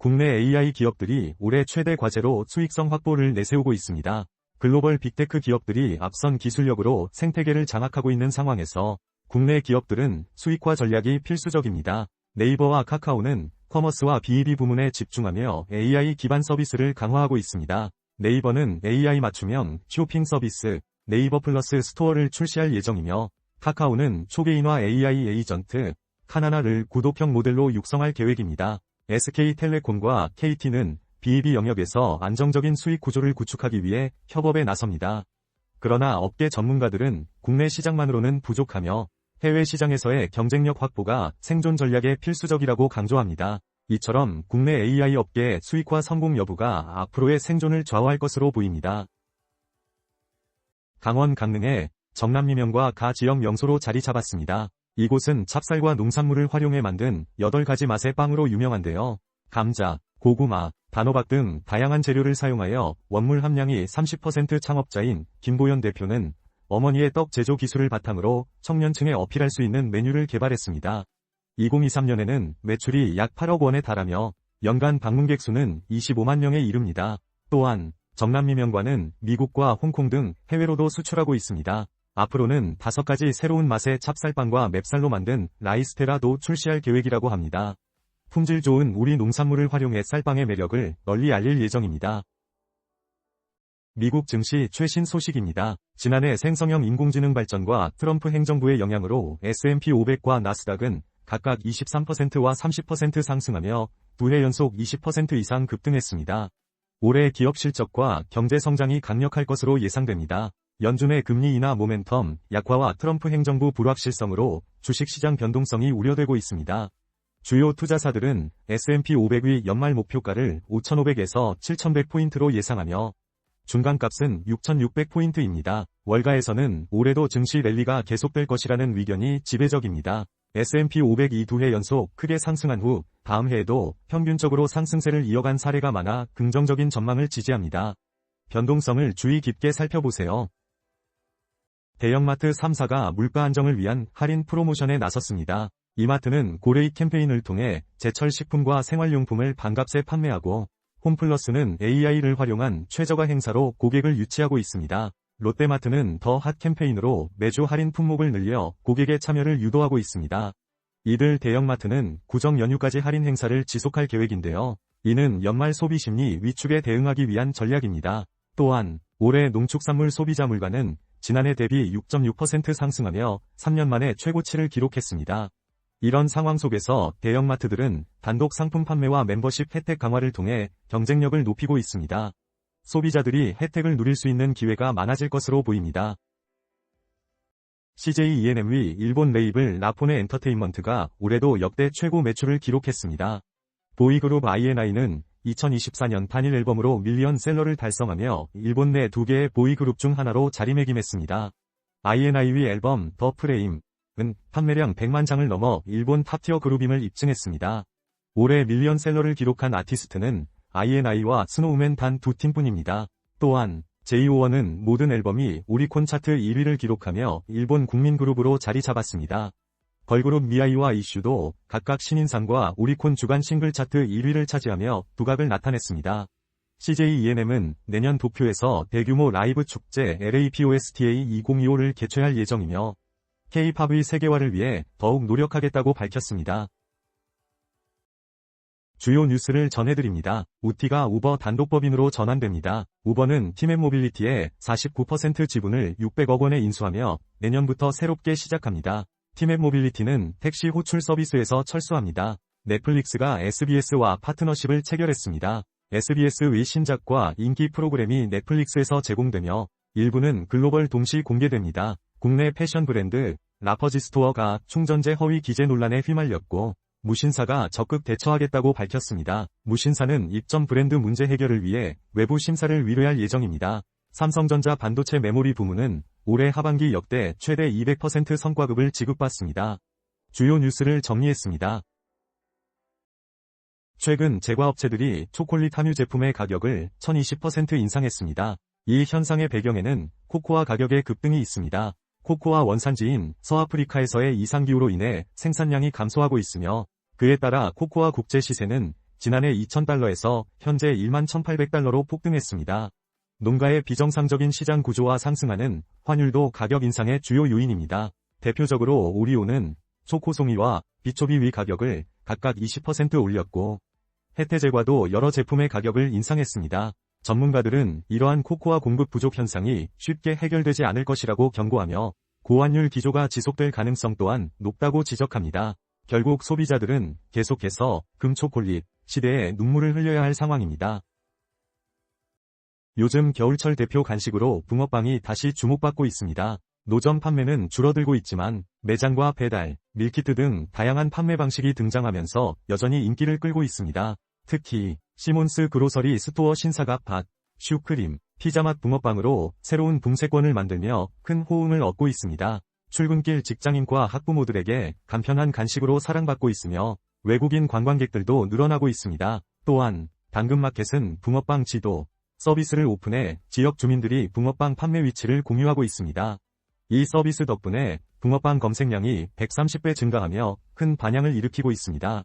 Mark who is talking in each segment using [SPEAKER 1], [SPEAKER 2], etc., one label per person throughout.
[SPEAKER 1] 국내 AI 기업들이 올해 최대 과제로 수익성 확보를 내세우고 있습니다. 글로벌 빅테크 기업들이 앞선 기술력으로 생태계를 장악하고 있는 상황에서 국내 기업들은 수익화 전략이 필수적입니다. 네이버와 카카오는 커머스와 B2B 부문에 집중하며 AI 기반 서비스를 강화하고 있습니다. 네이버는 AI 맞춤형 쇼핑 서비스 네이버 플러스 스토어를 출시할 예정이며 카카오는 초개인화 AI 에이전트 카나나를 구독형 모델로 육성할 계획입니다. SK텔레콤과 KT는 B2B 영역에서 안정적인 수익 구조를 구축하기 위해 협업에 나섭니다. 그러나 업계 전문가들은 국내 시장만으로는 부족하며 해외 시장에서의 경쟁력 확보가 생존 전략에 필수적이라고 강조합니다. 이처럼 국내 AI 업계의 수익화 성공 여부가 앞으로의 생존을 좌우할 것으로 보입니다. 강원 강릉에 정남미명과 가 지역 명소로 자리 잡았습니다. 이곳은 찹쌀과 농산물을 활용해 만든 8가지 맛의 빵으로 유명한데요. 감자, 고구마, 단호박 등 다양한 재료를 사용하여 원물 함량이 30% 창업자인 김보연 대표는 어머니의 떡 제조 기술을 바탕으로 청년층에 어필할 수 있는 메뉴를 개발했습니다. 2023년에는 매출이 약 8억 원에 달하며 연간 방문객 수는 25만 명에 이릅니다. 또한 정남미명과는 미국과 홍콩 등 해외로도 수출하고 있습니다. 앞으로는 5가지 새로운 맛의 찹쌀빵과 맵쌀로 만든 라이스테라도 출시할 계획이라고 합니다. 품질 좋은 우리 농산물을 활용해 쌀빵의 매력을 널리 알릴 예정입니다. 미국 증시 최신 소식입니다. 지난해 생성형 인공지능 발전과 트럼프 행정부의 영향으로 S&P 500과 나스닥은 각각 23%와 30% 상승하며 2해 연속 20% 이상 급등했습니다. 올해 기업 실적과 경제 성장이 강력할 것으로 예상됩니다. 연준의 금리 인하 모멘텀 약화와 트럼프 행정부 불확실성으로 주식시장 변동성이 우려되고 있습니다. 주요 투자사들은 S&P 500의 연말 목표가를 5,500에서 7,100포인트로 예상하며 중간값은 6,600포인트입니다. 월가에서는 올해도 증시 랠리가 계속될 것이라는 의견이 지배적입니다. S&P 500이 2해 연속 크게 상승한 후 다음 해에도 평균적으로 상승세를 이어간 사례가 많아 긍정적인 전망을 지지합니다. 변동성을 주의 깊게 살펴보세요. 대형마트 3사가 물가 안정을 위한 할인 프로모션에 나섰습니다. 이마트는 고레이 캠페인을 통해 제철 식품과 생활용품을 반값에 판매하고 홈플러스는 AI를 활용한 최저가 행사로 고객을 유치하고 있습니다. 롯데마트는 더 핫 캠페인으로 매주 할인 품목을 늘려 고객의 참여를 유도하고 있습니다. 이들 대형마트는 구정 연휴까지 할인 행사를 지속할 계획인데요. 이는 연말 소비 심리 위축에 대응하기 위한 전략입니다. 또한 올해 농축산물 소비자 물가는 지난해 대비 6.6% 상승하며 3년 만에 최고치를 기록했습니다. 이런 상황 속에서 대형마트들은 단독 상품 판매와 멤버십 혜택 강화를 통해 경쟁력을 높이고 있습니다. 소비자들이 혜택을 누릴 수 있는 기회가 많아질 것으로 보입니다. CJ E&M의 일본 레이블 라포네 엔터테인먼트가 올해도 역대 최고 매출을 기록했습니다. 보이그룹 INI는 2024년 단일 앨범으로 밀리언셀러를 달성하며 일본 내 2개의 보이그룹 중 하나로 자리매김했습니다. INI의 앨범 더 프레임은 판매량 100만 장을 넘어 일본 탑티어 그룹임을 입증했습니다. 올해 밀리언셀러를 기록한 아티스트는 INI와 스노우맨 단 2팀뿐입니다. 또한 JO1은 모든 앨범이 오리콘 차트 1위를 기록하며 일본 국민 그룹으로 자리 잡았습니다. 걸그룹 미아이와 이슈도 각각 신인상과 오리콘 주간 싱글 차트 1위를 차지하며 두각을 나타냈습니다. CJ E&M은 내년 도쿄에서 대규모 라이브 축제 LAPOSTA 2025를 개최할 예정이며 K-팝의 세계화를 위해 더욱 노력하겠다고 밝혔습니다. 주요 뉴스를 전해드립니다. 우티가 우버 단독법인으로 전환됩니다. 우버는 티맵모빌리티의 49% 지분을 600억 원에 인수하며 내년부터 새롭게 시작합니다. 티맵모빌리티는 택시 호출 서비스에서 철수합니다. 넷플릭스가 SBS와 파트너십을 체결했습니다. SBS의 신작과 인기 프로그램이 넷플릭스에서 제공되며 일부는 글로벌 동시 공개됩니다. 국내 패션 브랜드 라퍼지 스토어가 충전재 허위 기재 논란에 휘말렸고 무신사가 적극 대처하겠다고 밝혔습니다. 무신사는 입점 브랜드 문제 해결을 위해 외부 심사를 의뢰할 예정입니다. 삼성전자 반도체 메모리 부문은 올해 하반기 역대 최대 200% 성과급을 지급받습니다. 주요 뉴스를 정리했습니다. 최근 제과업체들이 초콜릿 함유 제품의 가격을 1020% 인상했습니다. 이 현상의 배경에는 코코아 가격의 급등이 있습니다. 코코아 원산지인 서아프리카에서의 이상기후로 인해 생산량이 감소하고 있으며 그에 따라 코코아 국제 시세는 지난해 2,000달러에서 현재 11,800달러로 폭등했습니다. 농가의 비정상적인 시장 구조와 상승하는 환율도 가격 인상의 주요 요인입니다. 대표적으로 오리온은 초코송이와 비초비위 가격을 각각 20% 올렸고 해태제과도 여러 제품의 가격을 인상했습니다. 전문가들은 이러한 코코아 공급 부족 현상이 쉽게 해결되지 않을 것이라고 경고하며 고환율 기조가 지속될 가능성 또한 높다고 지적합니다. 결국 소비자들은 계속해서 금초콜릿 시대에 눈물을 흘려야 할 상황입니다. 요즘 겨울철 대표 간식으로 붕어빵이 다시 주목받고 있습니다. 노점 판매는 줄어들고 있지만 매장과 배달, 밀키트 등 다양한 판매 방식이 등장하면서 여전히 인기를 끌고 있습니다. 특히 시몬스 그로서리 스토어 신사가 팥, 슈크림, 피자맛 붕어빵으로 새로운 붕세권을 만들며 큰 호응을 얻고 있습니다. 출근길 직장인과 학부모들에게 간편한 간식으로 사랑받고 있으며 외국인 관광객들도 늘어나고 있습니다. 또한 당근마켓은 붕어빵 지도 서비스를 오픈해 지역 주민들이 붕어빵 판매 위치를 공유하고 있습니다. 이 서비스 덕분에 붕어빵 검색량이 130배 증가하며 큰 반향을 일으키고 있습니다.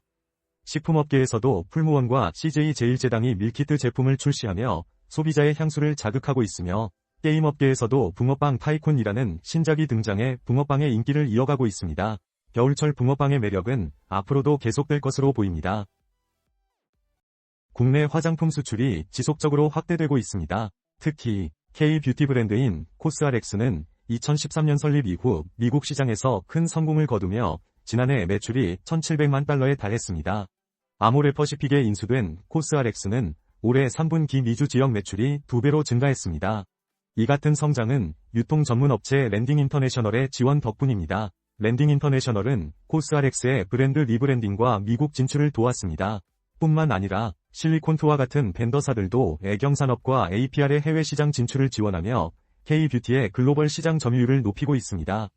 [SPEAKER 1] 식품업계에서도 풀무원과 CJ 제일제당이 밀키트 제품을 출시하며 소비자의 향수를 자극하고 있으며 게임업계에서도 붕어빵 타이쿤이라는 신작이 등장해 붕어빵의 인기를 이어가고 있습니다. 겨울철 붕어빵의 매력은 앞으로도 계속될 것으로 보입니다. 국내 화장품 수출이 지속적으로 확대되고 있습니다. 특히 K-뷰티 브랜드인 코스알엑스는 2013년 설립 이후 미국 시장에서 큰 성공을 거두며 지난해 매출이 1,700만 달러에 달했습니다. 아모레퍼시픽에 인수된 코스알엑스는 올해 3분기 미주 지역 매출이 2배로 증가했습니다. 이 같은 성장은 유통 전문 업체 랜딩 인터내셔널의 지원 덕분입니다. 랜딩 인터내셔널은 코스알엑스의 브랜드 리브랜딩과 미국 진출을 도왔습니다. 뿐만 아니라 실리콘투와 같은 벤더사들도 애경산업과 APR의 해외 시장 진출을 지원하며 K-뷰티의 글로벌 시장 점유율을 높이고 있습니다.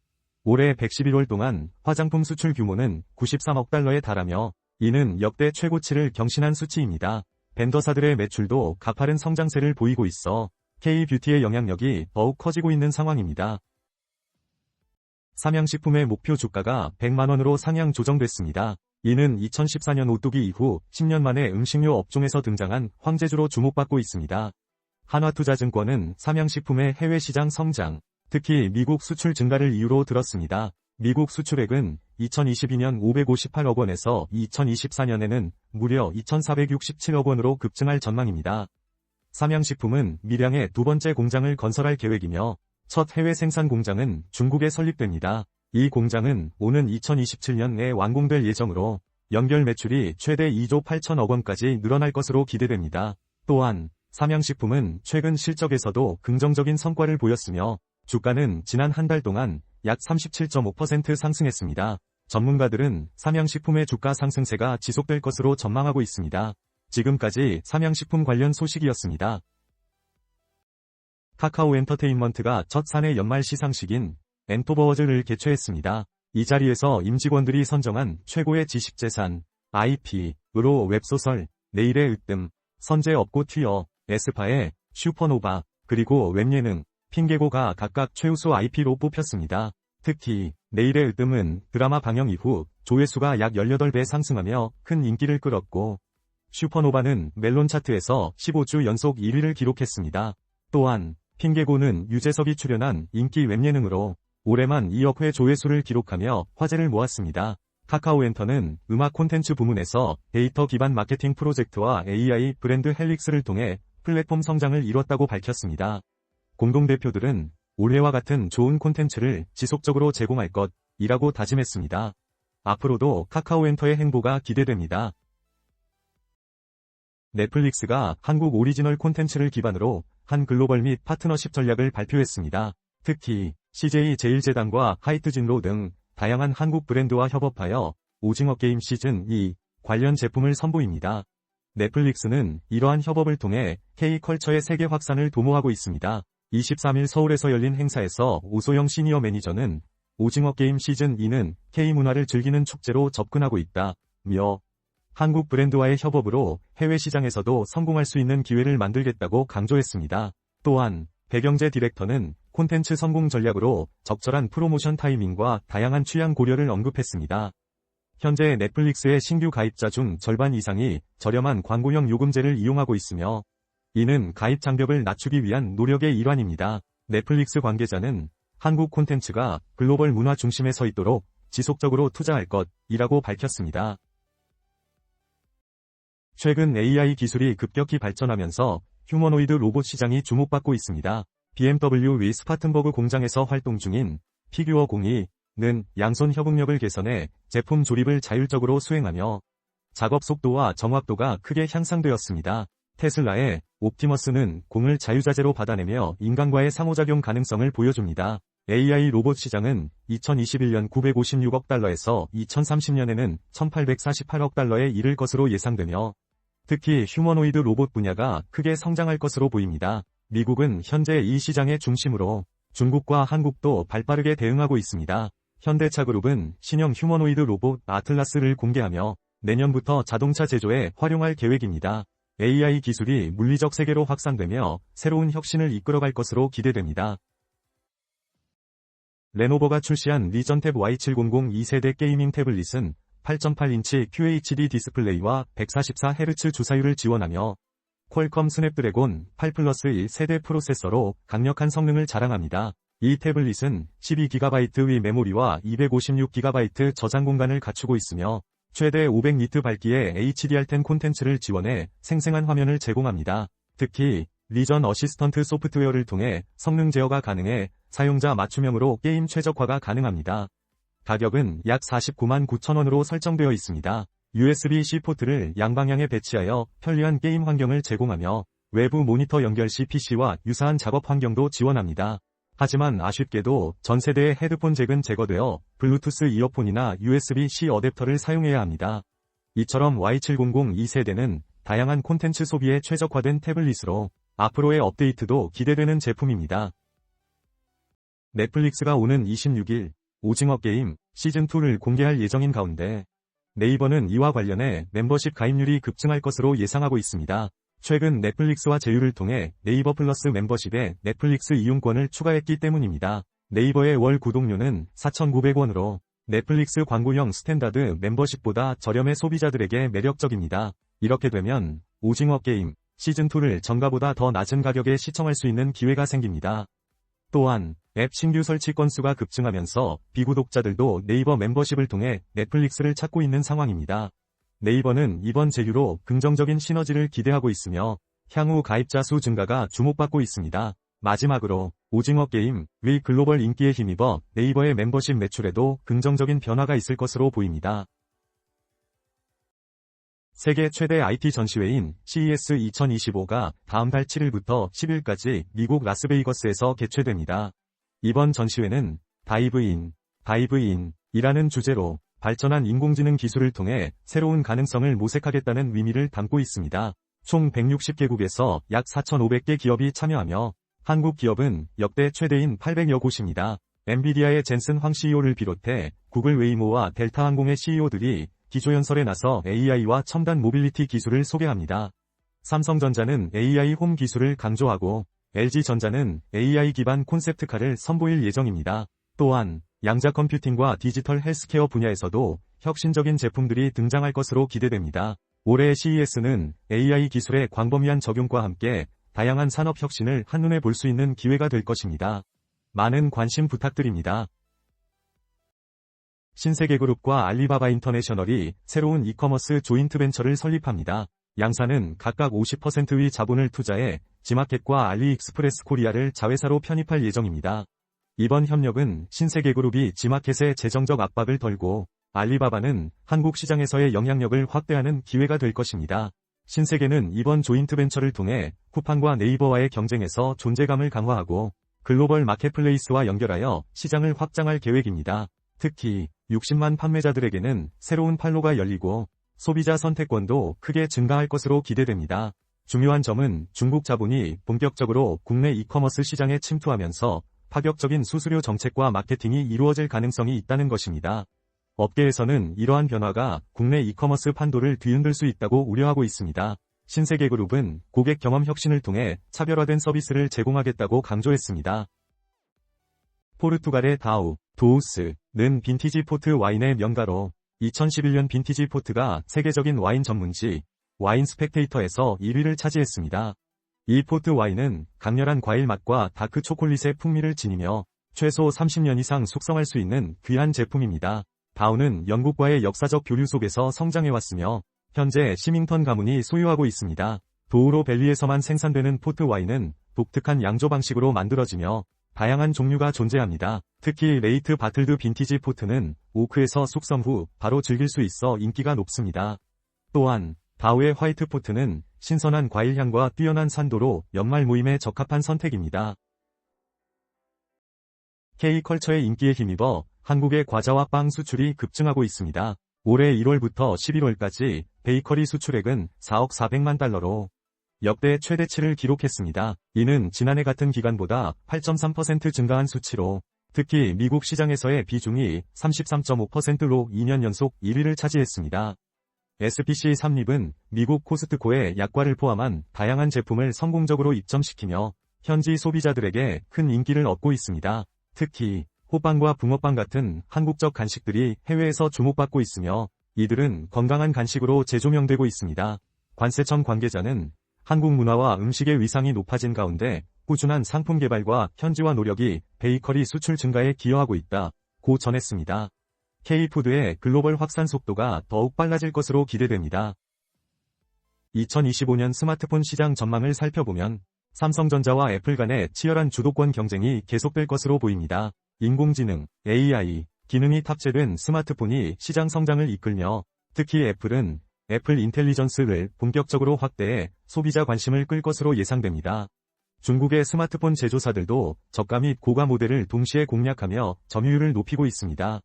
[SPEAKER 1] 올해 111월 동안 화장품 수출 규모는 93억 달러에 달하며 이는 역대 최고치를 경신한 수치입니다. 벤더사들의 매출도 가파른 성장세를 보이고 있어 K-뷰티의 영향력이 더욱 커지고 있는 상황입니다. 삼양식품의 목표 주가가 100만원으로 상향 조정됐습니다. 이는 2014년 오뚜기 이후 10년 만에 음식료 업종에서 등장한 황제주로 주목받고 있습니다. 한화투자증권은 삼양식품의 해외 시장 성장, 특히 미국 수출 증가를 이유로 들었습니다. 미국 수출액은 2022년 558억 원에서 2024년에는 무려 2,467억 원으로 급증할 전망입니다. 삼양식품은 밀양에 두 번째 공장을 건설할 계획이며 첫 해외 생산 공장은 중국에 설립됩니다. 이 공장은 오는 2027년에 완공될 예정으로 연결 매출이 최대 2조 8천억 원까지 늘어날 것으로 기대됩니다. 또한 삼양식품은 최근 실적에서도 긍정적인 성과를 보였으며 주가는 지난 한 달 동안 약 37.5% 상승했습니다. 전문가들은 삼양식품의 주가 상승세가 지속될 것으로 전망하고 있습니다. 지금까지 삼양식품 관련 소식이었습니다. 카카오 엔터테인먼트가 첫 사내 연말 시상식인 엔토버워즈를 개최했습니다. 이 자리에서 임직원들이 선정한 최고의 지식재산, IP으로 웹소설, 내일의 으뜸, 선제 업고 튀어, 에스파의 슈퍼노바, 그리고 웹예능, 핑계고가 각각 최우수 IP로 뽑혔습니다. 특히 내일의 으뜸은 드라마 방영 이후 조회수가 약 18배 상승하며 큰 인기를 끌었고 슈퍼노바는 멜론 차트에서 15주 연속 1위를 기록했습니다. 또한 핑계고는 유재석이 출연한 인기 웹예능으로 올해만 2억 회 조회수를 기록하며 화제를 모았습니다. 카카오엔터는 음악 콘텐츠 부문에서 데이터 기반 마케팅 프로젝트와 AI 브랜드 헬릭스를 통해 플랫폼 성장을 이뤘다고 밝혔습니다. 공동대표들은 올해와 같은 좋은 콘텐츠를 지속적으로 제공할 것이라고 다짐했습니다. 앞으로도 카카오엔터의 행보가 기대됩니다. 넷플릭스가 한국 오리지널 콘텐츠를 기반으로 한 글로벌 및 파트너십 전략을 발표했습니다. 특히 CJ 제일제당과 하이트진로 등 다양한 한국 브랜드와 협업하여 오징어 게임 시즌2 관련 제품을 선보입니다. 넷플릭스는 이러한 협업을 통해 K컬처의 세계 확산을 도모하고 있습니다. 23일 서울에서 열린 행사에서 오소영 시니어 매니저는 오징어 게임 시즌2는 K문화를 즐기는 축제로 접근하고 있다며 한국 브랜드와의 협업으로 해외 시장에서도 성공할 수 있는 기회를 만들겠다고 강조했습니다. 또한 배경재 디렉터는 콘텐츠 성공 전략으로 적절한 프로모션 타이밍과 다양한 취향 고려를 언급했습니다. 현재 넷플릭스의 신규 가입자 중 절반 이상이 저렴한 광고형 요금제를 이용하고 있으며 이는 가입 장벽을 낮추기 위한 노력의 일환입니다. 넷플릭스 관계자는 한국 콘텐츠가 글로벌 문화 중심에 서 있도록 지속적으로 투자할 것이라고 밝혔습니다. 최근 AI 기술이 급격히 발전하면서 휴머노이드 로봇 시장이 주목받고 있습니다. BMW 위 스파튼버그 공장에서 활동 중인 피규어 02는 양손 협응력을 개선해 제품 조립을 자율적으로 수행하며 작업 속도와 정확도가 크게 향상되었습니다. 테슬라의 옵티머스는 공을 자유자재로 받아내며 인간과의 상호작용 가능성을 보여줍니다. AI 로봇 시장은 2021년 956억 달러에서 2030년에는 1848억 달러에 이를 것으로 예상되며 특히 휴머노이드 로봇 분야가 크게 성장할 것으로 보입니다. 미국은 현재 이 시장의 중심으로 중국과 한국도 발빠르게 대응하고 있습니다. 현대차그룹은 신형 휴머노이드 로봇 아틀라스를 공개하며 내년부터 자동차 제조에 활용할 계획입니다. AI 기술이 물리적 세계로 확산되며 새로운 혁신을 이끌어갈 것으로 기대됩니다. 레노버가 출시한 리전 탭 Y700 2세대 게이밍 태블릿은 8.8인치 QHD 디스플레이와 144Hz 주사율을 지원하며 퀄컴 스냅드래곤 8 플러스 1 세대 프로세서로 강력한 성능을 자랑합니다. 이 태블릿은 12GB의 메모리와 256GB 저장 공간을 갖추고 있으며 최대 500니트 밝기의 HDR10 콘텐츠를 지원해 생생한 화면을 제공합니다. 특히 리전 어시스턴트 소프트웨어를 통해 성능 제어가 가능해 사용자 맞춤형으로 게임 최적화가 가능합니다. 가격은 약 49만 9천 원으로 설정되어 있습니다. USB-C 포트를 양방향에 배치하여 편리한 게임 환경을 제공하며 외부 모니터 연결 시 PC와 유사한 작업 환경도 지원합니다. 하지만 아쉽게도 전 세대의 헤드폰 잭은 제거되어 블루투스 이어폰이나 USB-C 어댑터를 사용해야 합니다. 이처럼 Y700 2세대는 다양한 콘텐츠 소비에 최적화된 태블릿으로 앞으로의 업데이트도 기대되는 제품입니다. 넷플릭스가 오는 26일 오징어 게임 시즌2를 공개할 예정인 가운데 네이버는 이와 관련해 멤버십 가입률이 급증할 것으로 예상하고 있습니다. 최근 넷플릭스와 제휴를 통해 네이버 플러스 멤버십에 넷플릭스 이용권을 추가했기 때문입니다. 네이버의 월 구독료는 4,900원으로 넷플릭스 광고형 스탠다드 멤버십보다 저렴해 소비자들에게 매력적입니다. 이렇게 되면 오징어 게임 시즌2를 전가보다 더 낮은 가격에 시청할 수 있는 기회가 생깁니다. 또한 앱 신규 설치 건수가 급증하면서 비구독자들도 네이버 멤버십을 통해 넷플릭스를 찾고 있는 상황입니다. 네이버는 이번 제휴로 긍정적인 시너지를 기대하고 있으며 향후 가입자 수 증가가 주목받고 있습니다. 마지막으로 오징어 게임의 글로벌 인기에 힘입어 네이버의 멤버십 매출에도 긍정적인 변화가 있을 것으로 보입니다. 세계 최대 IT 전시회인 CES 2025가 다음 달 7일부터 10일까지 미국 라스베이거스에서 개최됩니다. 이번 전시회는 다이브인이라는 주제로 발전한 인공지능 기술을 통해 새로운 가능성을 모색하겠다는 의미를 담고 있습니다. 총 160개국에서 약 4,500개 기업이 참여하며 한국 기업은 역대 최대인 800여 곳입니다. 엔비디아의 젠슨 황 CEO를 비롯해 구글 웨이모와 델타 항공의 CEO들이 기조연설에 나서 AI와 첨단 모빌리티 기술을 소개합니다. 삼성전자는 AI 홈 기술을 강조하고 LG전자는 AI 기반 콘셉트카를 선보일 예정입니다. 또한 양자 컴퓨팅과 디지털 헬스케어 분야에서도 혁신적인 제품들이 등장할 것으로 기대됩니다. 올해의 CES는 AI 기술의 광범위한 적용과 함께 다양한 산업 혁신을 한눈에 볼 수 있는 기회가 될 것입니다. 많은 관심 부탁드립니다. 신세계그룹과 알리바바 인터내셔널이 새로운 이커머스 조인트 벤처를 설립합니다. 양사는 각각 50%의 자본을 투자해 지마켓과 알리익스프레스 코리아를 자회사로 편입할 예정입니다. 이번 협력은 신세계그룹이 지마켓의 재정적 압박을 덜고 알리바바는 한국 시장에서의 영향력을 확대하는 기회가 될 것입니다. 신세계는 이번 조인트 벤처를 통해 쿠팡과 네이버와의 경쟁에서 존재감을 강화하고 글로벌 마켓플레이스와 연결하여 시장을 확장할 계획입니다. 특히 60만 판매자들에게는 새로운 판로가 열리고 소비자 선택권도 크게 증가할 것으로 기대됩니다. 중요한 점은 중국 자본이 본격적으로 국내 이커머스 시장에 침투하면서 파격적인 수수료 정책과 마케팅이 이루어질 가능성이 있다는 것입니다. 업계에서는 이러한 변화가 국내 이커머스 판도를 뒤흔들 수 있다고 우려하고 있습니다. 신세계그룹은 고객 경험 혁신을 통해 차별화된 서비스를 제공하겠다고 강조했습니다. 포르투갈의 도우스는 빈티지 포트 와인의 명가로 2011년 빈티지 포트가 세계적인 와인 전문지 와인 스펙테이터에서 1위를 차지했습니다. 이 포트 와인은 강렬한 과일 맛과 다크 초콜릿의 풍미를 지니며 최소 30년 이상 숙성할 수 있는 귀한 제품입니다. 다우는 영국과의 역사적 교류 속에서 성장해왔으며 현재 시밍턴 가문이 소유하고 있습니다. 도우로 밸리에서만 생산되는 포트 와인은 독특한 양조 방식으로 만들어지며 다양한 종류가 존재합니다. 특히 레이트 바틀드 빈티지 포트는 오크에서 숙성 후 바로 즐길 수 있어 인기가 높습니다. 또한 다우의 화이트 포트는 신선한 과일 향과 뛰어난 산도로 연말 모임에 적합한 선택입니다. K컬처의 인기에 힘입어 한국의 과자와 빵 수출이 급증하고 있습니다. 올해 1월부터 11월까지 베이커리 수출액은 4억 400만 달러로 역대 최대치를 기록했습니다. 이는 지난해 같은 기간보다 8.3% 증가한 수치로 특히 미국 시장에서의 비중이 33.5%로 2년 연속 1위를 차지했습니다. SPC 삼립은 미국 코스트코에 약과를 포함한 다양한 제품을 성공적으로 입점시키며 현지 소비자들에게 큰 인기를 얻고 있습니다. 특히 호빵과 붕어빵 같은 한국적 간식들이 해외에서 주목받고 있으며 이들은 건강한 간식으로 재조명되고 있습니다. 관세청 관계자는 한국 문화와 음식의 위상이 높아진 가운데 꾸준한 상품 개발과 현지화 노력이 베이커리 수출 증가에 기여하고 있다고 전했습니다. K푸드의 글로벌 확산 속도가 더욱 빨라질 것으로 기대됩니다. 2025년 스마트폰 시장 전망을 살펴보면 삼성전자와 애플 간의 치열한 주도권 경쟁이 계속될 것으로 보입니다. 인공지능, AI, 기능이 탑재된 스마트폰이 시장 성장을 이끌며 특히 애플은 애플 인텔리전스를 본격적으로 확대해 소비자 관심을 끌 것으로 예상됩니다. 중국의 스마트폰 제조사들도 저가 및 고가 모델을 동시에 공략하며 점유율을 높이고 있습니다.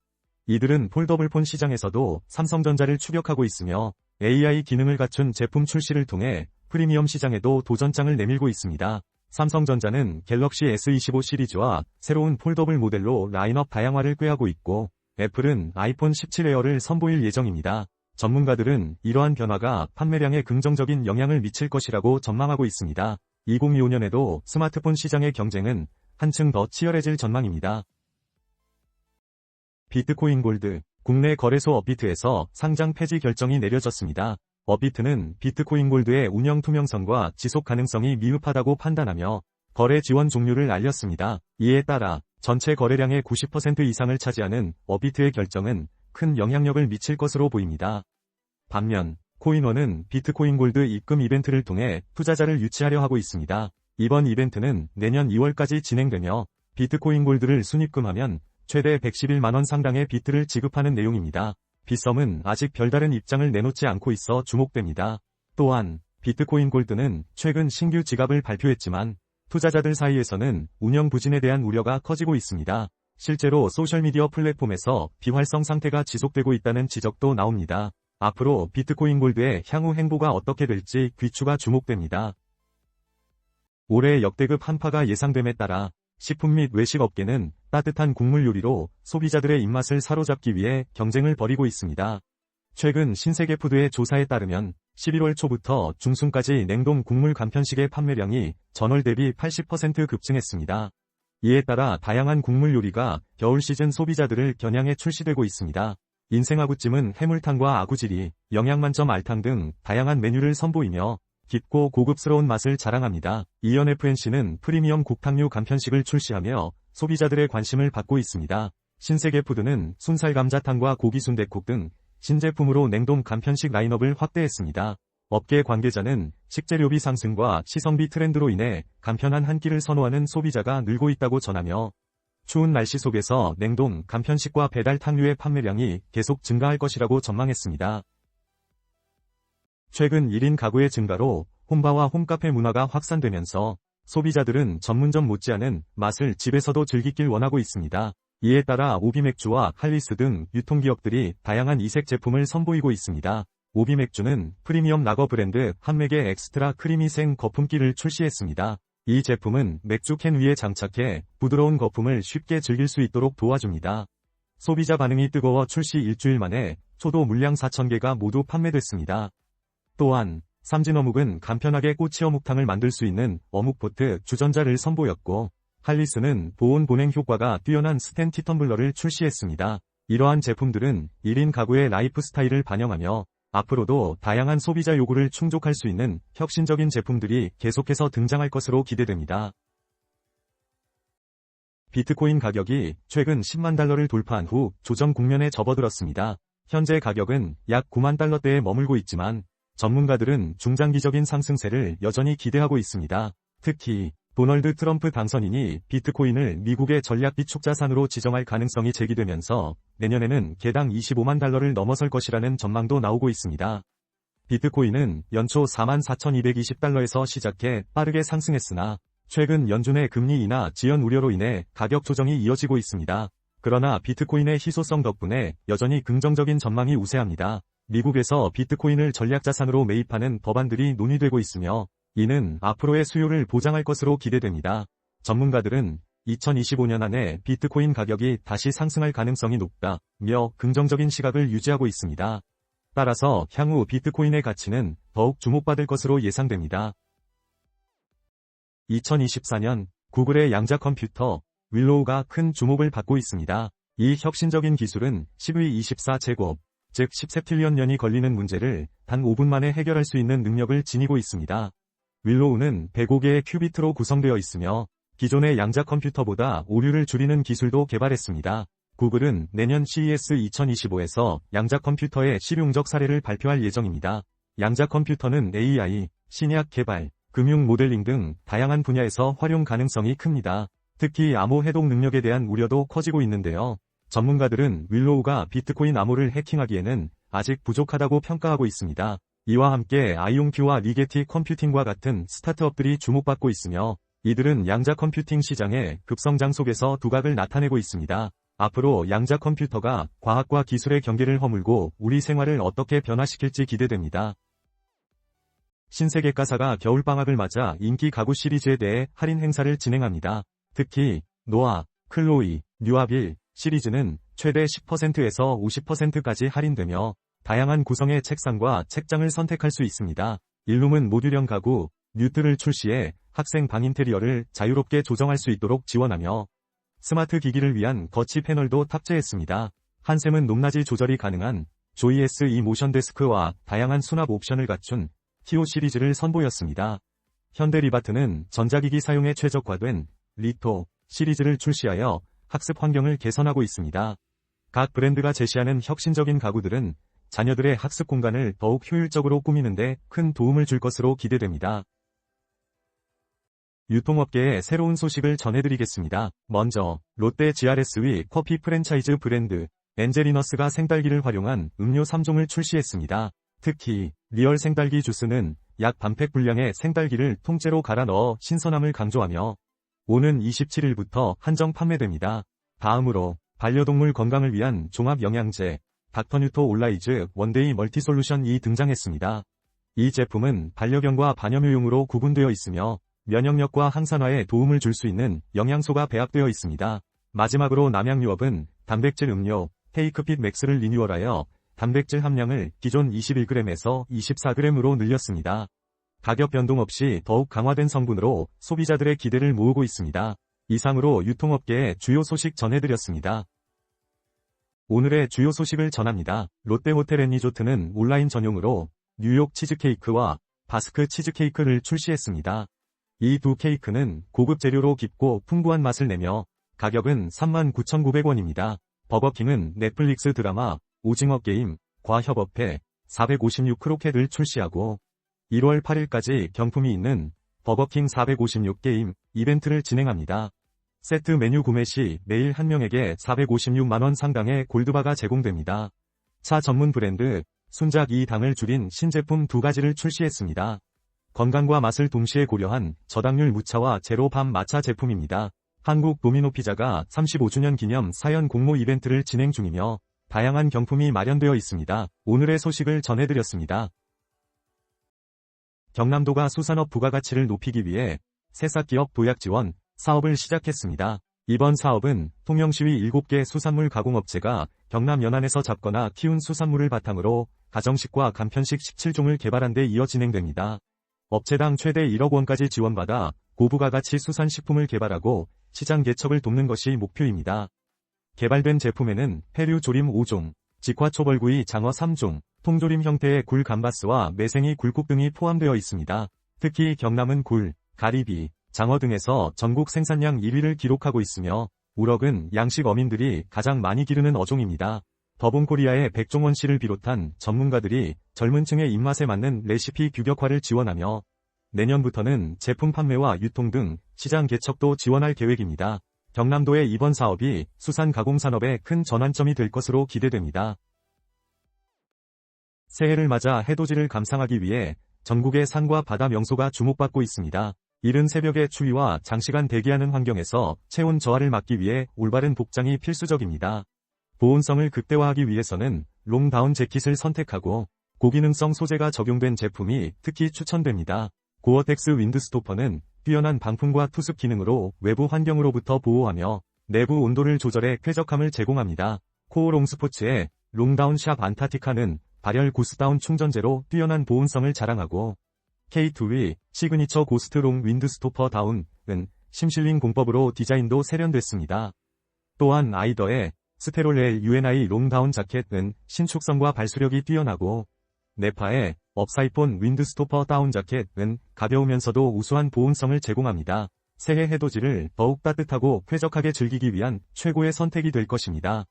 [SPEAKER 1] 이들은 폴더블폰 시장에서도 삼성전자를 추격하고 있으며 AI 기능을 갖춘 제품 출시를 통해 프리미엄 시장에도 도전장을 내밀고 있습니다. 삼성전자는 갤럭시 S25 시리즈와 새로운 폴더블 모델로 라인업 다양화를 꾀하고 있고 애플은 아이폰 17 에어를 선보일 예정입니다. 전문가들은 이러한 변화가 판매량에 긍정적인 영향을 미칠 것이라고 전망하고 있습니다. 2025년에도 스마트폰 시장의 경쟁은 한층 더 치열해질 전망입니다. 비트코인 골드, 국내 거래소 업비트에서 상장 폐지 결정이 내려졌습니다. 업비트는 비트코인 골드의 운영 투명성과 지속 가능성이 미흡하다고 판단하며 거래 지원 종료를 알렸습니다. 이에 따라 전체 거래량의 90% 이상을 차지하는 업비트의 결정은 큰 영향력을 미칠 것으로 보입니다. 반면 코인원은 비트코인 골드 입금 이벤트를 통해 투자자를 유치하려 하고 있습니다. 이번 이벤트는 내년 2월까지 진행되며 비트코인 골드를 순입금하면 최대 111만원 상당의 비트를 지급하는 내용입니다. 빗썸은 아직 별다른 입장을 내놓지 않고 있어 주목됩니다. 또한 비트코인 골드는 최근 신규 지갑을 발표했지만 투자자들 사이에서는 운영 부진에 대한 우려가 커지고 있습니다. 실제로 소셜미디어 플랫폼에서 비활성 상태가 지속되고 있다는 지적도 나옵니다. 앞으로 비트코인 골드의 향후 행보가 어떻게 될지 귀추가 주목됩니다. 올해 역대급 한파가 예상됨에 따라 식품 및 외식 업계는 따뜻한 국물 요리로 소비자들의 입맛을 사로잡기 위해 경쟁을 벌이고 있습니다. 최근 신세계푸드의 조사에 따르면 11월 초부터 중순까지 냉동 국물 간편식의 판매량이 전월 대비 80% 급증했습니다. 이에 따라 다양한 국물 요리가 겨울 시즌 소비자들을 겨냥해 출시되고 있습니다. 인생아구찜은 해물탕과 아구지리, 영양만점 알탕 등 다양한 메뉴를 선보이며 깊고 고급스러운 맛을 자랑합니다. ENFNC는 프리미엄 국탕류 간편식을 출시하며 소비자들의 관심을 받고 있습니다. 신세계푸드는 순살 감자탕과 고기 순댓국 등 신제품으로 냉동 간편식 라인업을 확대했습니다. 업계 관계자는 식재료비 상승과 시성비 트렌드로 인해 간편한 한 끼를 선호하는 소비자가 늘고 있다고 전하며 추운 날씨 속에서 냉동 간편식과 배달 탕류의 판매량이 계속 증가할 것이라고 전망했습니다. 최근 1인 가구의 증가로 홈바와 홈카페 문화가 확산되면서 소비자들은 전문점 못지않은 맛을 집에서도 즐기길 원하고 있습니다. 이에 따라 오비맥주와 할리스 등 유통기업들이 다양한 이색 제품을 선보이고 있습니다. 오비맥주는 프리미엄 라거 브랜드 한맥의 엑스트라 크리미 생 거품기를 출시했습니다. 이 제품은 맥주 캔 위에 장착해 부드러운 거품을 쉽게 즐길 수 있도록 도와줍니다. 소비자 반응이 뜨거워 출시 일주일 만에 초도 물량 4,000개가 모두 판매됐습니다. 또한 삼진어묵은 간편하게 꼬치 어묵탕을 만들 수 있는 어묵포트 주전자를 선보였고 할리스는 보온 보냉 효과가 뛰어난 스텐티 텀블러를 출시했습니다. 이러한 제품들은 1인 가구의 라이프 스타일을 반영하며 앞으로도 다양한 소비자 요구를 충족할 수 있는 혁신적인 제품들이 계속해서 등장할 것으로 기대됩니다. 비트코인 가격이 최근 10만 달러를 돌파한 후 조정 국면에 접어들었습니다. 현재 가격은 약 9만 달러대에 머물고 있지만 전문가들은 중장기적인 상승세를 여전히 기대하고 있습니다. 특히 도널드 트럼프 당선인이 비트코인을 미국의 전략 비축 자산으로 지정할 가능성이 제기되면서 내년에는 개당 25만 달러를 넘어설 것이라는 전망도 나오고 있습니다. 비트코인은 연초 44,220달러에서 시작해 빠르게 상승했으나 최근 연준의 금리 인하 지연 우려로 인해 가격 조정이 이어지고 있습니다. 그러나 비트코인의 희소성 덕분에 여전히 긍정적인 전망이 우세합니다. 미국에서 비트코인을 전략자산으로 매입하는 법안들이 논의되고 있으며 이는 앞으로의 수요를 보장할 것으로 기대됩니다. 전문가들은 2025년 안에 비트코인 가격이 다시 상승할 가능성이 높다며 긍정적인 시각을 유지하고 있습니다. 따라서 향후 비트코인의 가치는 더욱 주목받을 것으로 예상됩니다. 2024년 구글의 양자 컴퓨터 윌로우가 큰 주목을 받고 있습니다. 이 혁신적인 기술은 10의 24제곱, 즉 10세틸리언 년이 걸리는 문제를 단 5분 만에 해결할 수 있는 능력을 지니고 있습니다. 윌로우는 105개의 큐비트로 구성되어 있으며 기존의 양자 컴퓨터보다 오류를 줄이는 기술도 개발했습니다. 구글은 내년 CES 2025에서 양자 컴퓨터의 실용적 사례를 발표할 예정입니다. 양자 컴퓨터는 AI, 신약 개발, 금융 모델링 등 다양한 분야에서 활용 가능성이 큽니다. 특히 암호 해독 능력에 대한 우려도 커지고 있는데요. 전문가들은 윌로우가 비트코인 암호를 해킹하기에는 아직 부족하다고 평가하고 있습니다. 이와 함께 아이온큐와 리게티 컴퓨팅과 같은 스타트업들이 주목받고 있으며 이들은 양자 컴퓨팅 시장의 급성장 속에서 두각을 나타내고 있습니다. 앞으로 양자 컴퓨터가 과학과 기술의 경계를 허물고 우리 생활을 어떻게 변화시킬지 기대됩니다. 신세계가사가 겨울방학을 맞아 인기 가구 시리즈에 대해 할인 행사를 진행합니다. 특히 노아, 클로이, 뉴아빌 시리즈는 최대 10%에서 50%까지 할인되며 다양한 구성의 책상과 책장을 선택할 수 있습니다. 일룸은 모듈형 가구, 뉴트를 출시해 학생 방 인테리어를 자유롭게 조정할 수 있도록 지원하며 스마트 기기를 위한 거치 패널도 탑재했습니다. 한샘은 높낮이 조절이 가능한 조이 SE 모션 데스크와 다양한 수납 옵션을 갖춘 TO 시리즈를 선보였습니다. 현대리바트는 전자기기 사용에 최적화된 리토 시리즈를 출시하여 학습 환경을 개선하고 있습니다. 각 브랜드가 제시하는 혁신적인 가구들은 자녀들의 학습 공간을 더욱 효율적으로 꾸미는 데 큰 도움을 줄 것으로 기대됩니다. 유통업계의 새로운 소식을 전해드리겠습니다. 먼저 롯데 GRS의 커피 프랜차이즈 브랜드 엔젤리너스가 생딸기를 활용한 음료 3종을 출시했습니다. 특히 리얼 생딸기 주스는 약 반팩 분량의 생딸기를 통째로 갈아 넣어 신선함을 강조하며 오는 27일부터 한정 판매됩니다. 다음으로 반려동물 건강을 위한 종합 영양제 닥터뉴토 올라이즈 원데이 멀티솔루션이 등장했습니다. 이 제품은 반려견과 반려묘용으로 구분되어 있으며 면역력과 항산화에 도움을 줄 수 있는 영양소가 배합되어 있습니다. 마지막으로 남양유업은 단백질 음료 테이크핏 맥스를 리뉴얼하여 단백질 함량을 기존 21g에서 24g으로 늘렸습니다. 가격 변동 없이 더욱 강화된 성분으로 소비자들의 기대를 모으고 있습니다. 이상으로 유통업계의 주요 소식 전해드렸습니다. 오늘의 주요 소식을 전합니다. 롯데호텔&리조트는 온라인 전용으로 뉴욕 치즈케이크와 바스크 치즈케이크를 출시했습니다. 이 두 케이크는 고급 재료로 깊고 풍부한 맛을 내며 가격은 39,900원입니다. 버거킹은 넷플릭스 드라마 오징어 게임과 협업해 456 크로켓을 출시하고 1월 8일까지 경품이 있는 버거킹 456 게임 이벤트를 진행합니다. 세트 메뉴 구매 시 매일 한 명에게 456만원 상당의 골드바가 제공됩니다. 차 전문 브랜드 순작 2당을 줄인 신제품 2가지를 출시했습니다. 건강과 맛을 동시에 고려한 저당률 무차와 제로 밤 마차 제품입니다. 한국 도미노 피자가 35주년 기념 사연 공모 이벤트를 진행 중이며 다양한 경품이 마련되어 있습니다. 오늘의 소식을 전해드렸습니다. 경남도가 수산업 부가가치를 높이기 위해 새싹기업 도약 지원 사업을 시작했습니다. 이번 사업은 통영시위 7개 수산물 가공업체가 경남 연안에서 잡거나 키운 수산물을 바탕으로 가정식과 간편식 17종을 개발한 데 이어 진행됩니다. 업체당 최대 1억 원까지 지원받아 고부가가치 수산식품을 개발하고 시장 개척을 돕는 것이 목표입니다. 개발된 제품에는 해류 조림 5종, 직화초벌구이 장어 3종, 통조림 형태의 굴 감바스와 매생이 굴국 등이 포함되어 있습니다. 특히 경남은 굴, 가리비, 장어 등에서 전국 생산량 1위를 기록하고 있으며 우럭은 양식 어민들이 가장 많이 기르는 어종입니다. 더본코리아의 백종원 씨를 비롯한 전문가들이 젊은 층의 입맛에 맞는 레시피 규격화를 지원하며 내년부터는 제품 판매와 유통 등 시장 개척도 지원할 계획입니다. 경남도의 이번 사업이 수산 가공산업의 큰 전환점이 될 것으로 기대됩니다. 새해를 맞아 해돋이를 감상하기 위해 전국의 산과 바다 명소가 주목받고 있습니다. 이른 새벽의 추위와 장시간 대기하는 환경에서 체온 저하를 막기 위해 올바른 복장이 필수적입니다. 보온성을 극대화하기 위해서는 롱다운 재킷을 선택하고 고기능성 소재가 적용된 제품이 특히 추천됩니다. 고어텍스 윈드스토퍼는 뛰어난 방풍과 투습 기능으로 외부 환경으로부터 보호하며 내부 온도를 조절해 쾌적함을 제공합니다. 코오롱 스포츠의 롱다운 샵 안타티카는 발열 구스다운 충전재로 뛰어난 보온성을 자랑하고 K2위 시그니처 고스트 롱 윈드스토퍼 다운은 심실링 공법으로 디자인도 세련됐습니다. 또한 아이더의 스테롤레 UNI 롱다운 자켓은 신축성과 발수력이 뛰어나고 네파의 업사이폰 윈드스토퍼 다운 자켓은 가벼우면서도 우수한 보온성을 제공합니다. 새해 해돋이를 더욱 따뜻하고 쾌적하게 즐기기 위한 최고의 선택이 될 것입니다.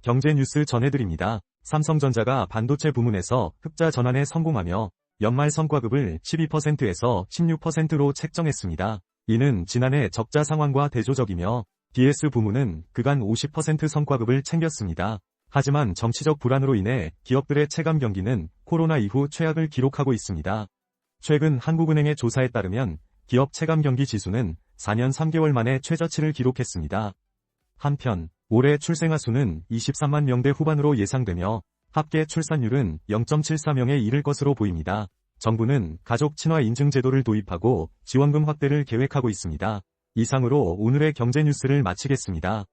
[SPEAKER 1] 경제 뉴스 전해드립니다. 삼성전자가 반도체 부문에서 흑자 전환에 성공하며 연말 성과급을 12%에서 16%로 책정했습니다. 이는 지난해 적자 상황과 대조적이며 DS 부문은 그간 50% 성과급을 챙겼습니다. 하지만 정치적 불안으로 인해 기업들의 체감 경기는 코로나 이후 최악을 기록하고 있습니다. 최근 한국은행의 조사에 따르면 기업 체감 경기 지수는 4년 3개월 만에 최저치를 기록했습니다. 한편 올해 출생아 수는 23만 명대 후반으로 예상되며 합계 출산율은 0.74명에 이를 것으로 보입니다. 정부는 가족 친화 인증 제도를 도입하고 지원금 확대를 계획하고 있습니다. 이상으로 오늘의 경제 뉴스를 마치겠습니다.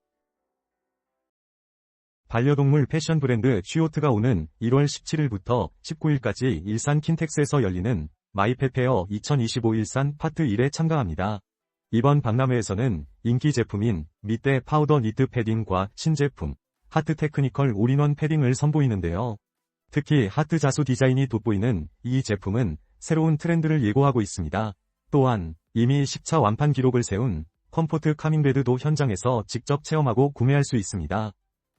[SPEAKER 1] 반려동물 패션 브랜드 쉬오트가 오는 1월 17일부터 19일까지 일산 킨텍스에서 열리는 마이펫페어 2025 일산 파트 1에 참가합니다. 이번 박람회에서는 인기 제품인 미떼 파우더 니트 패딩과 신제품 하트 테크니컬 올인원 패딩을 선보이는데요. 특히 하트 자수 디자인이 돋보이는 이 제품은 새로운 트렌드를 예고하고 있습니다. 또한 이미 10차 완판 기록을 세운 컴포트 카밍베드도 현장에서 직접 체험하고 구매할 수 있습니다.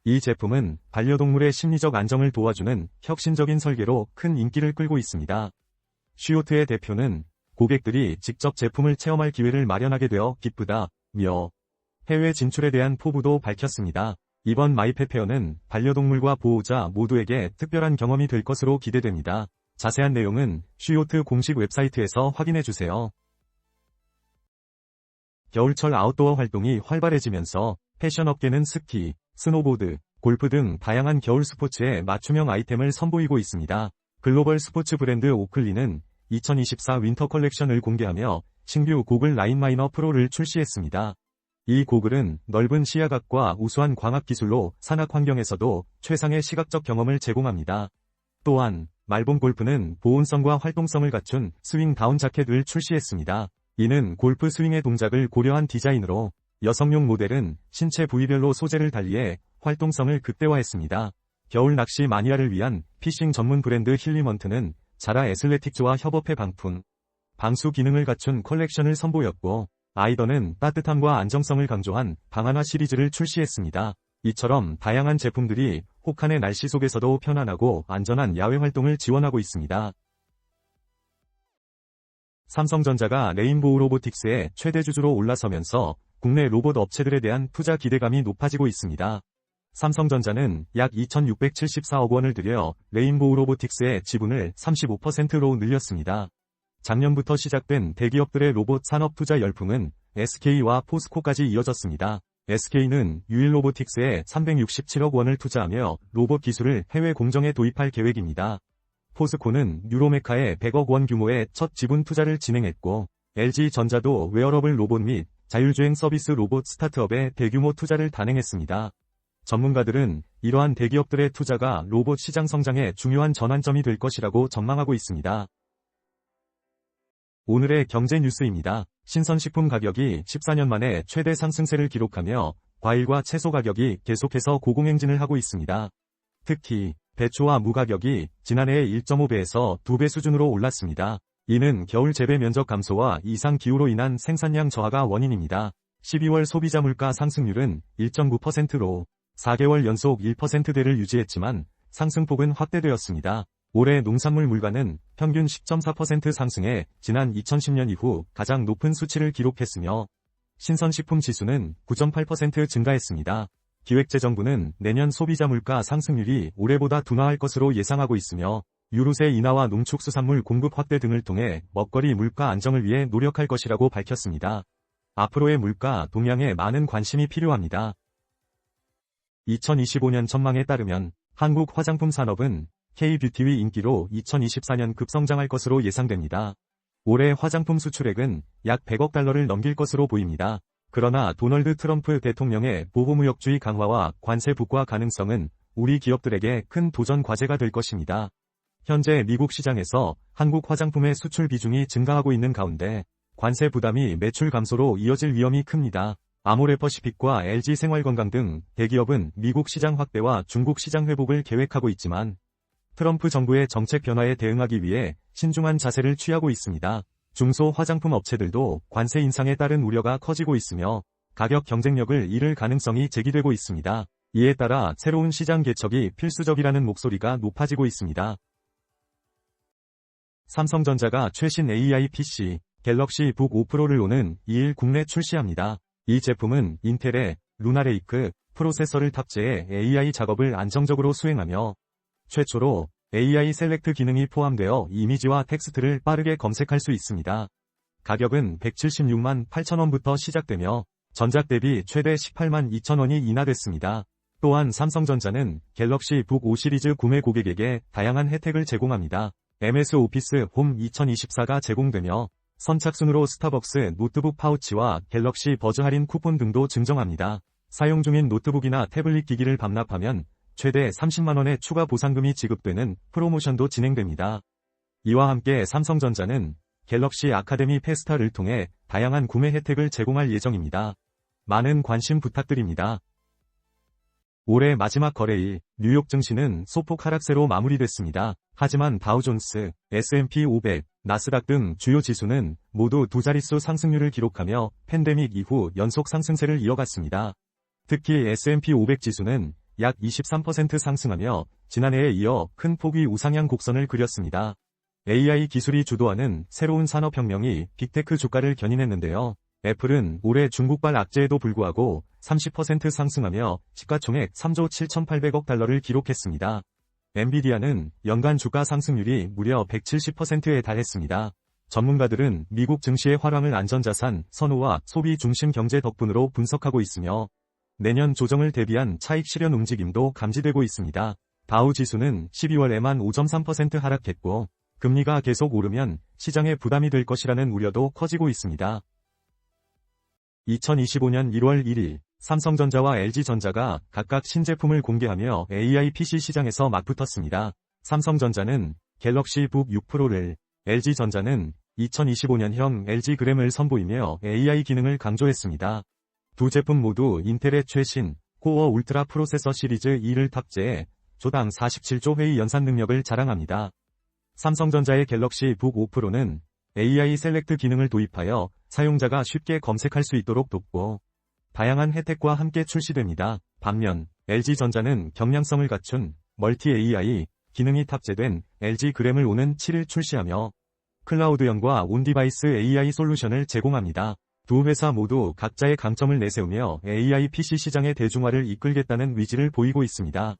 [SPEAKER 1] 이 제품은 반려동물의 심리적 안정을 도와주는 혁신적인 설계로 큰 인기를 끌고 있습니다. 쉬오트의 대표는 고객들이 직접 제품을 체험할 기회를 마련하게 되어 기쁘다며 해외 진출에 대한 포부도 밝혔습니다. 이번 마이펫페어는 반려동물과 보호자 모두에게 특별한 경험이 될 것으로 기대됩니다. 자세한 내용은 쉬오트 공식 웹사이트에서 확인해주세요. 겨울철 아웃도어 활동이 활발해지면서 패션업계는 스키, 스노보드, 골프 등 다양한 겨울 스포츠에 맞춤형 아이템을 선보이고 있습니다. 글로벌 스포츠 브랜드 오클리는 2024 윈터 컬렉션을 공개하며 신규 고글 라인 마이너 프로를 출시했습니다. 이 고글은 넓은 시야각과 우수한 광학 기술로 산악 환경에서도 최상의 시각적 경험을 제공합니다. 또한 말본 골프는 보온성과 활동성을 갖춘 스윙 다운 자켓을 출시했습니다. 이는 골프 스윙의 동작을 고려한 디자인으로 여성용 모델은 신체 부위별로 소재를 달리해 활동성을 극대화했습니다. 겨울 낚시 마니아를 위한 피싱 전문 브랜드 힐리먼트는 자라 애슬레틱즈와 협업해 방수 기능을 갖춘 컬렉션을 선보였고 아이더는 따뜻함과 안정성을 강조한 방한화 시리즈를 출시했습니다. 이처럼 다양한 제품들이 혹한의 날씨 속에서도 편안하고 안전한 야외 활동을 지원하고 있습니다. 삼성전자가 레인보우 로보틱스의 최대 주주로 올라서면서 국내 로봇 업체들에 대한 투자 기대감이 높아지고 있습니다. 삼성전자는 약 2,674억 원을 들여 레인보우 로보틱스의 지분을 35%로 늘렸습니다. 작년부터 시작된 대기업들의 로봇 산업 투자 열풍은 SK와 포스코까지 이어졌습니다. SK는 유일로보틱스에 367억 원을 투자하며 로봇 기술을 해외 공정에 도입할 계획입니다. 포스코는 뉴로메카에 100억 원 규모의 첫 지분 투자를 진행했고 LG전자도 웨어러블 로봇 및 자율주행 서비스 로봇 스타트업에 대규모 투자를 단행했습니다. 전문가들은 이러한 대기업들의 투자가 로봇 시장 성장에 중요한 전환점이 될 것이라고 전망하고 있습니다. 오늘의 경제 뉴스입니다. 신선식품 가격이 14년 만에 최대 상승세를 기록하며 과일과 채소 가격이 계속해서 고공행진을 하고 있습니다. 특히 배추와 무 가격이 지난해의 1.5배에서 2배 수준으로 올랐습니다. 이는 겨울 재배 면적 감소와 이상 기후로 인한 생산량 저하가 원인입니다. 12월 소비자 물가 상승률은 1.9%로 4개월 연속 1%대를 유지했지만 상승폭은 확대되었습니다. 올해 농산물 물가는 평균 10.4% 상승해 지난 2010년 이후 가장 높은 수치를 기록했으며 신선식품 지수는 9.8% 증가했습니다. 기획재정부는 내년 소비자 물가 상승률이 올해보다 둔화할 것으로 예상하고 있으며 유류세 인하와 농축수산물 공급 확대 등을 통해 먹거리 물가 안정을 위해 노력할 것이라고 밝혔습니다. 앞으로의 물가 동향에 많은 관심이 필요합니다. 2025년 전망에 따르면 한국 화장품 산업은 K-뷰티의 인기로 2024년 급성장할 것으로 예상됩니다. 올해 화장품 수출액은 약 100억 달러를 넘길 것으로 보입니다. 그러나 도널드 트럼프 대통령의 보호무역주의 강화와 관세 북과 가능성은 우리 기업들에게 큰 도전 과제가 될 것입니다. 현재 미국 시장에서 한국 화장품의 수출 비중이 증가하고 있는 가운데 관세 부담이 매출 감소로 이어질 위험이 큽니다. 아모레퍼시픽과 LG생활건강 등 대기업은 미국 시장 확대와 중국 시장 회복을 계획하고 있지만 트럼프 정부의 정책 변화에 대응하기 위해 신중한 자세를 취하고 있습니다. 중소 화장품 업체들도 관세 인상에 따른 우려가 커지고 있으며 가격 경쟁력을 잃을 가능성이 제기되고 있습니다. 이에 따라 새로운 시장 개척이 필수적이라는 목소리가 높아지고 있습니다. 삼성전자가 최신 AI PC 갤럭시 북 5 프로를 오는 2일 국내 출시합니다. 이 제품은 인텔의 루나레이크 프로세서를 탑재해 AI 작업을 안정적으로 수행하며 최초로 AI 셀렉트 기능이 포함되어 이미지와 텍스트를 빠르게 검색할 수 있습니다. 가격은 176만 8천원부터 시작되며 전작 대비 최대 18만 2천원이 인하됐습니다. 또한 삼성전자는 갤럭시 북 5 시리즈 구매 고객에게 다양한 혜택을 제공합니다. MS 오피스 홈 2024가 제공되며 선착순으로 스타벅스 노트북 파우치와 갤럭시 버즈 할인 쿠폰 등도 증정합니다. 사용 중인 노트북이나 태블릿 기기를 반납하면 최대 30만원의 추가 보상금이 지급되는 프로모션도 진행됩니다. 이와 함께 삼성전자는 갤럭시 아카데미 페스타를 통해 다양한 구매 혜택을 제공할 예정입니다. 많은 관심 부탁드립니다. 올해 마지막 거래일 뉴욕 증시는 소폭 하락세로 마무리됐습니다. 하지만 다우존스, S&P 500, 나스닥 등 주요 지수는 모두 두 자릿수 상승률을 기록하며 팬데믹 이후 연속 상승세를 이어갔습니다. 특히 S&P 500 지수는 약 23% 상승하며 지난해에 이어 큰 폭의 우상향 곡선을 그렸습니다. AI 기술이 주도하는 새로운 산업혁명이 빅테크 주가를 견인했는데요. 애플은 올해 중국발 악재에도 불구하고 30% 상승하며 시가총액 3조 7,800억 달러를 기록했습니다. 엔비디아는 연간 주가 상승률이 무려 170%에 달했습니다. 전문가들은 미국 증시의 화랑을 안전자산, 선호와 소비 중심 경제 덕분으로 분석하고 있으며 내년 조정을 대비한 차익 실현 움직임도 감지되고 있습니다. 다우 지수는 12월에만 5.3% 하락했고 금리가 계속 오르면 시장에 부담이 될 것이라는 우려도 커지고 있습니다. 2025년 1월 1일 삼성전자와 LG전자가 각각 신제품을 공개하며 AI PC 시장에서 맞붙었습니다. 삼성전자는 갤럭시 북 6 프로를, LG전자는 2025년형 LG 그램을 선보이며 AI 기능을 강조했습니다. 두 제품 모두 인텔의 최신 코어 울트라 프로세서 시리즈 2를 탑재해 조당 47조 회의 연산 능력을 자랑합니다. 삼성전자의 갤럭시 북 5 프로는 AI 셀렉트 기능을 도입하여 사용자가 쉽게 검색할 수 있도록 돕고 다양한 혜택과 함께 출시됩니다. 반면 LG전자는 경량성을 갖춘 멀티 AI 기능이 탑재된 LG 그램을 오는 7일 출시하며 클라우드형과 온디바이스 AI 솔루션을 제공합니다. 두 회사 모두 각자의 강점을 내세우며 AI PC 시장의 대중화를 이끌겠다는 의지를 보이고 있습니다.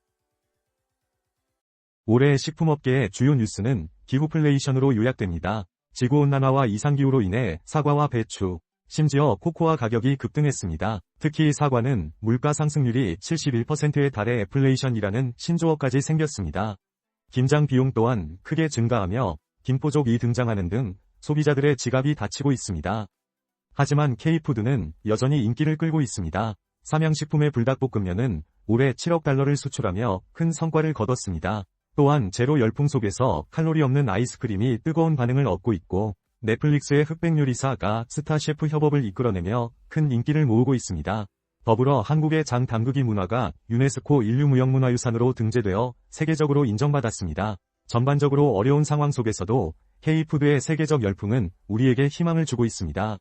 [SPEAKER 1] 올해 식품업계의 주요 뉴스는 기후플레이션으로 요약됩니다. 지구온난화와 이상기후로 인해 사과와 배추, 심지어 코코아 가격이 급등했습니다. 특히 사과는 물가 상승률이 71%에 달해 애플레이션이라는 신조어까지 생겼습니다. 김장 비용 또한 크게 증가하며 김포족이 등장하는 등 소비자들의 지갑이 다치고 있습니다. 하지만 K푸드는 여전히 인기를 끌고 있습니다. 삼양식품의 불닭볶음면은 올해 7억 달러를 수출하며 큰 성과를 거뒀습니다. 또한 제로 열풍 속에서 칼로리 없는 아이스크림이 뜨거운 반응을 얻고 있고 넷플릭스의 흑백 요리사가 스타 셰프 협업을 이끌어내며 큰 인기를 모으고 있습니다. 더불어 한국의 장 담그기 문화가 유네스코 인류무형문화유산으로 등재되어 세계적으로 인정받았습니다. 전반적으로 어려운 상황 속에서도 K푸드의 세계적 열풍은 우리에게 희망을 주고 있습니다.